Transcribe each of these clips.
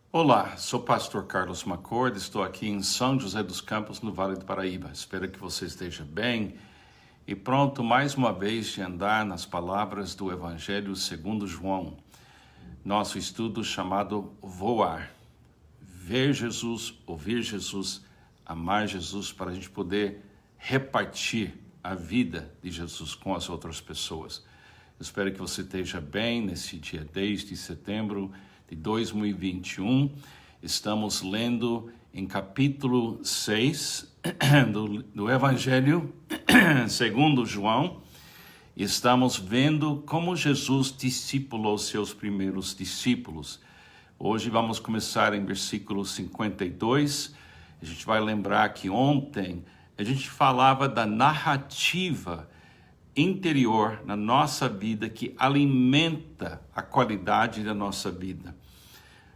Olá, sou o pastor Carlos Macorda, estou aqui em São José dos Campos, no Vale do Paraíba. Espero que você esteja bem e pronto mais uma vez de andar nas palavras do Evangelho segundo João. Nosso estudo chamado Voar. Ver Jesus, ouvir Jesus, amar Jesus, para a gente poder repartir a vida de Jesus com as outras pessoas. Espero que você esteja bem nesse dia 10 de setembro de 2021. Estamos lendo em capítulo 6 do Evangelho segundo João. Estamos vendo como Jesus discipulou seus primeiros discípulos. Hoje vamos começar em versículo 52. A gente vai lembrar que ontem a gente falava da narrativa interior na nossa vida que alimenta a qualidade da nossa vida.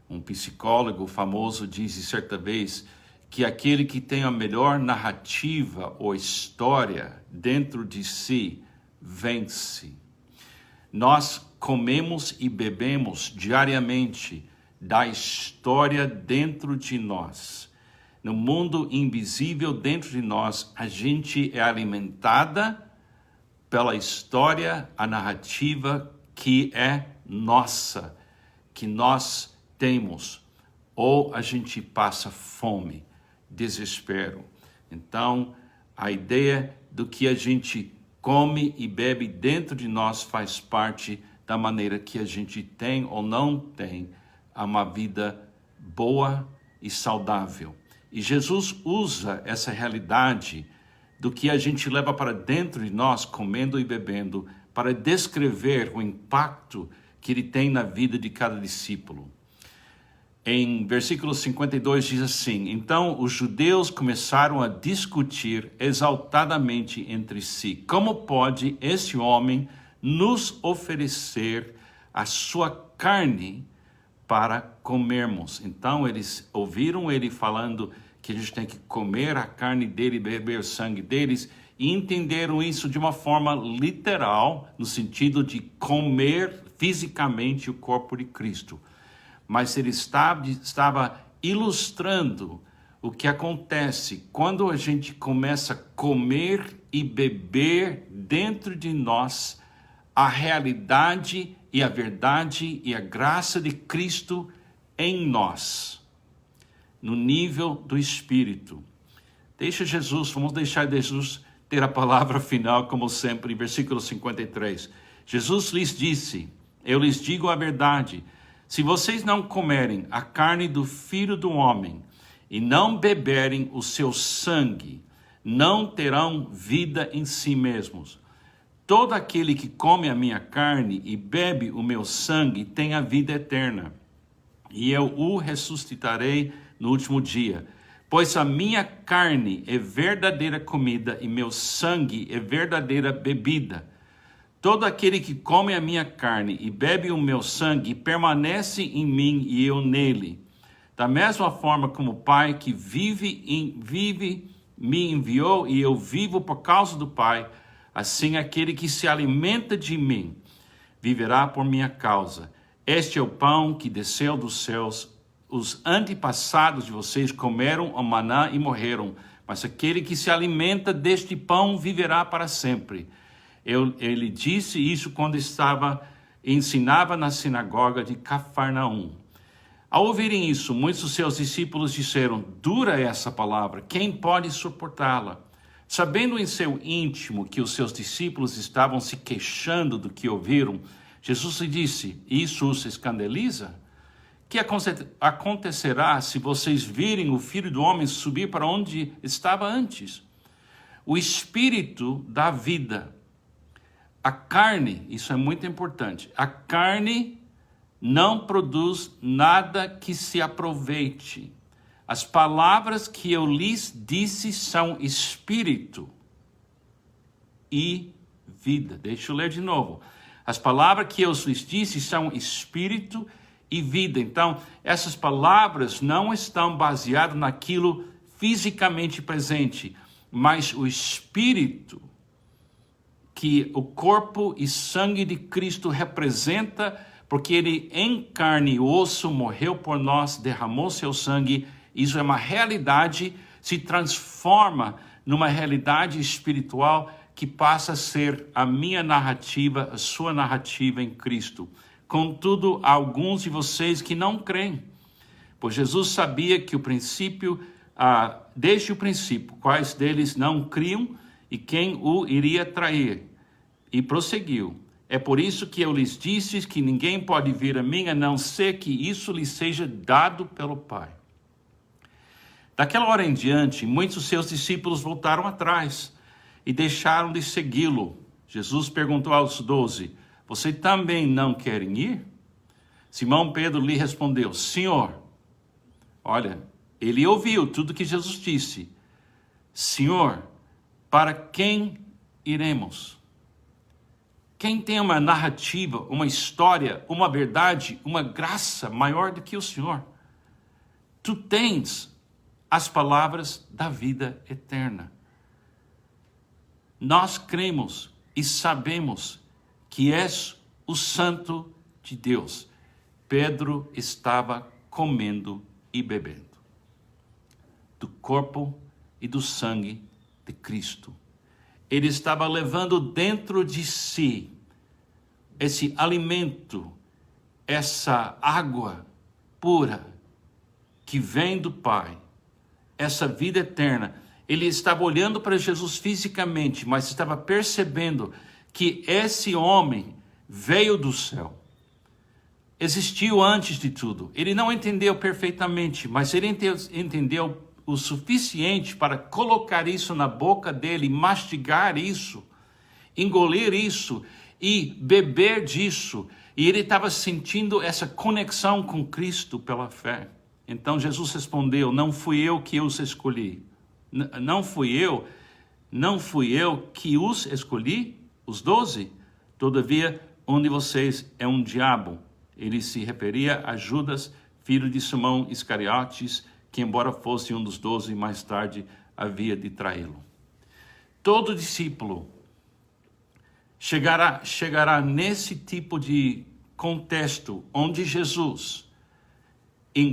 Um psicólogo famoso disse certa vez que aquele que tem a melhor narrativa ou história dentro de si vence. Nós comemos e bebemos diariamente da história dentro de nós. No mundo invisível dentro de nós, a gente é alimentada pela história, a narrativa que é nossa, que nós temos, ou a gente passa fome, desespero. Então, a ideia do que a gente come e bebe dentro de nós faz parte da maneira que a gente tem ou não tem uma vida boa e saudável. E Jesus usa essa realidade do que a gente leva para dentro de nós, comendo e bebendo, para descrever o impacto que ele tem na vida de cada discípulo. Em versículo 52 diz assim: então os judeus começaram a discutir exaltadamente entre si, como pode esse homem nos oferecer a sua carne para comermos? Então eles ouviram ele falando que a gente tem que comer a carne dele, beber o sangue deles, e entenderam isso de uma forma literal, no sentido de comer fisicamente o corpo de Cristo. Mas ele estava ilustrando o que acontece quando a gente começa a comer e beber dentro de nós a realidade e a verdade e a graça de Cristo em nós, no nível do Espírito. Vamos deixar Jesus ter a palavra final, como sempre, em versículo 53. Jesus lhes disse: eu lhes digo a verdade, se vocês não comerem a carne do Filho do Homem e não beberem o seu sangue, não terão vida em si mesmos. Todo aquele que come a minha carne e bebe o meu sangue tem a vida eterna, e eu o ressuscitarei no último dia. Pois a minha carne é verdadeira comida e meu sangue é verdadeira bebida. Todo aquele que come a minha carne e bebe o meu sangue permanece em mim e eu nele. Da mesma forma como o Pai que vive me enviou e eu vivo por causa do Pai, assim aquele que se alimenta de mim viverá por minha causa. Este é o pão que desceu dos céus. Os antepassados de vocês comeram o maná e morreram, mas aquele que se alimenta deste pão viverá para sempre. Ele disse isso quando ensinava na sinagoga de Cafarnaum. Ao ouvirem isso, muitos dos seus discípulos disseram: dura é essa palavra, quem pode suportá-la? Sabendo em seu íntimo que os seus discípulos estavam se queixando do que ouviram, Jesus lhe disse: isso os escandaliza? O que acontecerá se vocês virem o Filho do Homem subir para onde estava antes? O Espírito dá vida. A carne, isso é muito importante, a carne não produz nada que se aproveite. As palavras que eu lhes disse são Espírito e vida. Deixa eu ler de novo. As palavras que eu lhes disse são Espírito e vida. Então, essas palavras não estão baseadas naquilo fisicamente presente, mas o Espírito que o corpo e sangue de Cristo representa porque ele em carne e osso morreu por nós, derramou seu sangue. Isso é uma realidade, se transforma numa realidade espiritual que passa a ser a minha narrativa, a sua narrativa em Cristo. Contudo, há alguns de vocês que não creem, pois Jesus sabia que desde o princípio, quais deles não criam e quem o iria trair. E prosseguiu: é por isso que eu lhes disse que ninguém pode vir a mim a não ser que isso lhe seja dado pelo Pai. Daquela hora em diante, muitos dos seus discípulos voltaram atrás e deixaram de segui-lo. Jesus perguntou aos 12, vocês também não querem ir? Simão Pedro lhe respondeu, Senhor, olha, ele ouviu tudo que Jesus disse. Senhor, para quem iremos? Quem tem uma narrativa, uma história, uma verdade, uma graça maior do que o Senhor? Tu tens as palavras da vida eterna. Nós cremos e sabemos que és o Santo de Deus. Pedro estava comendo e bebendo do corpo e do sangue de Cristo. Ele estava levando dentro de si esse alimento, essa água pura que vem do Pai, essa vida eterna. Ele estava olhando para Jesus fisicamente, mas estava percebendo que esse homem veio do céu. Existiu antes de tudo. Ele não entendeu perfeitamente, mas ele entendeu o suficiente para colocar isso na boca dele, mastigar isso, engolir isso e beber disso. E ele estava sentindo essa conexão com Cristo pela fé. Então Jesus respondeu, não fui eu que os escolhi. Não fui eu que os escolhi, os 12. Todavia, um de vocês é um diabo. Ele se referia a Judas, filho de Simão Iscariotes, que embora fosse um dos 12, mais tarde havia de traí-lo. Todo discípulo chegará nesse tipo de contexto, onde Jesus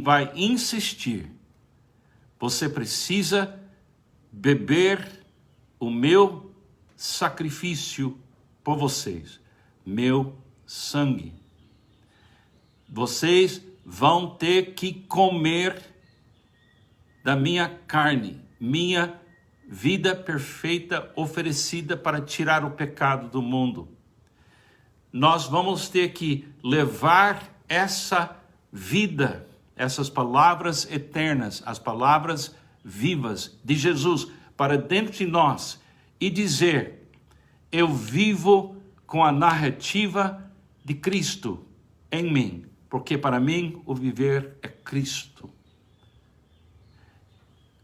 vai insistir, você precisa beber o meu sacrifício por vocês, meu sangue. Vocês vão ter que comer da minha carne, minha vida perfeita oferecida para tirar o pecado do mundo. Nós vamos ter que levar essa vida, essas palavras eternas, as palavras vivas de Jesus para dentro de nós e dizer, eu vivo com a narrativa de Cristo em mim, porque para mim o viver é Cristo.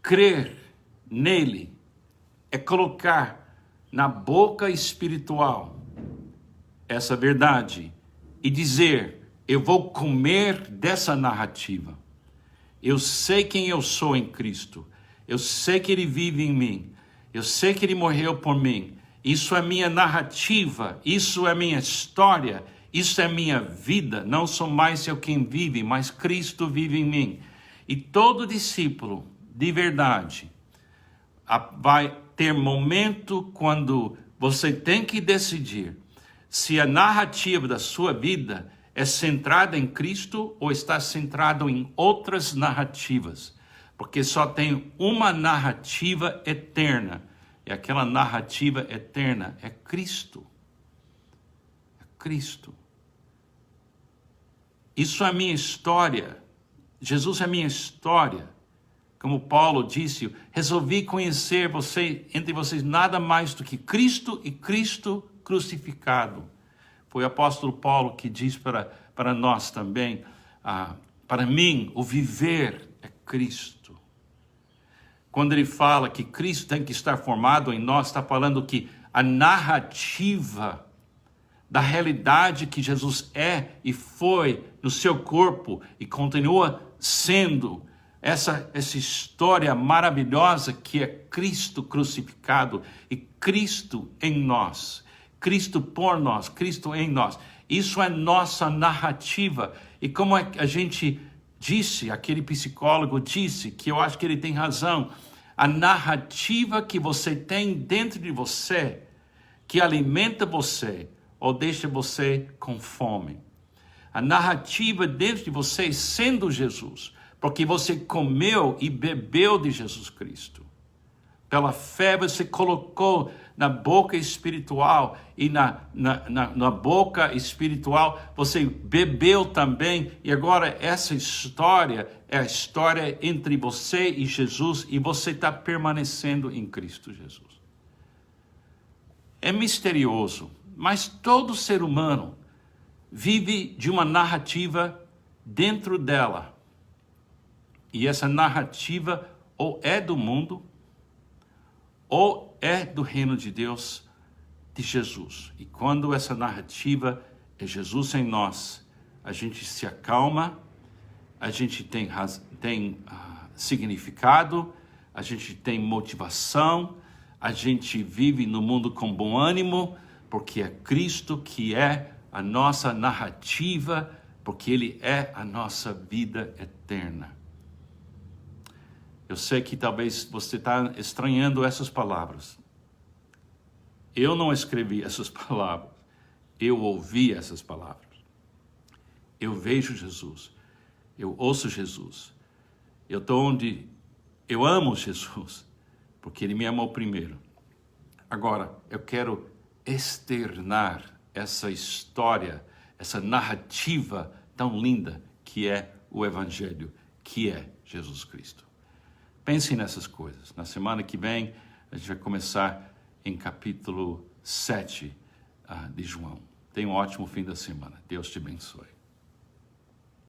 Crer nele é colocar na boca espiritual essa verdade e dizer, eu vou comer dessa narrativa. Eu sei quem eu sou em Cristo. Eu sei que ele vive em mim. Eu sei que ele morreu por mim. Isso é minha narrativa. Isso é minha história. Isso é minha vida. Não sou mais eu quem vive, mas Cristo vive em mim. E todo discípulo de verdade vai ter momento quando você tem que decidir se a narrativa da sua vida é centrada em Cristo ou está centrado em outras narrativas. Porque só tem uma narrativa eterna. E aquela narrativa eterna é Cristo. É Cristo. Isso é a minha história. Jesus é a minha história. Como Paulo disse, resolvi conhecer entre vocês nada mais do que Cristo e Cristo crucificado. Foi o apóstolo Paulo que diz para nós também, para mim, o viver é Cristo. Quando ele fala que Cristo tem que estar formado em nós, está falando que a narrativa da realidade que Jesus é e foi no seu corpo e continua sendo essa história maravilhosa que é Cristo crucificado e Cristo em nós. Cristo por nós, Cristo em nós. Isso é nossa narrativa. E como a gente disse, aquele psicólogo disse, que eu acho que ele tem razão, a narrativa que você tem dentro de você, que alimenta você ou deixa você com fome. A narrativa dentro de você sendo Jesus, porque você comeu e bebeu de Jesus Cristo. Pela fé você colocou na boca espiritual e na boca espiritual você bebeu também. E agora essa história é a história entre você e Jesus e você está permanecendo em Cristo Jesus. É misterioso, mas todo ser humano vive de uma narrativa dentro dela. E essa narrativa ou é do mundo, ou é do reino de Deus, de Jesus. E quando essa narrativa é Jesus em nós, a gente se acalma, a gente tem significado, a gente tem motivação, a gente vive no mundo com bom ânimo, porque é Cristo que é a nossa narrativa, porque Ele é a nossa vida eterna. Eu sei que talvez você está estranhando essas palavras. Eu não escrevi essas palavras. Eu ouvi essas palavras. Eu vejo Jesus. Eu ouço Jesus. Eu estou onde eu amo Jesus, porque Ele me amou primeiro. Agora, eu quero externar essa história, essa narrativa tão linda que é o Evangelho, que é Jesus Cristo. Pense nessas coisas. Na semana que vem, a gente vai começar em capítulo 7 de João. Tenha um ótimo fim da semana. Deus te abençoe.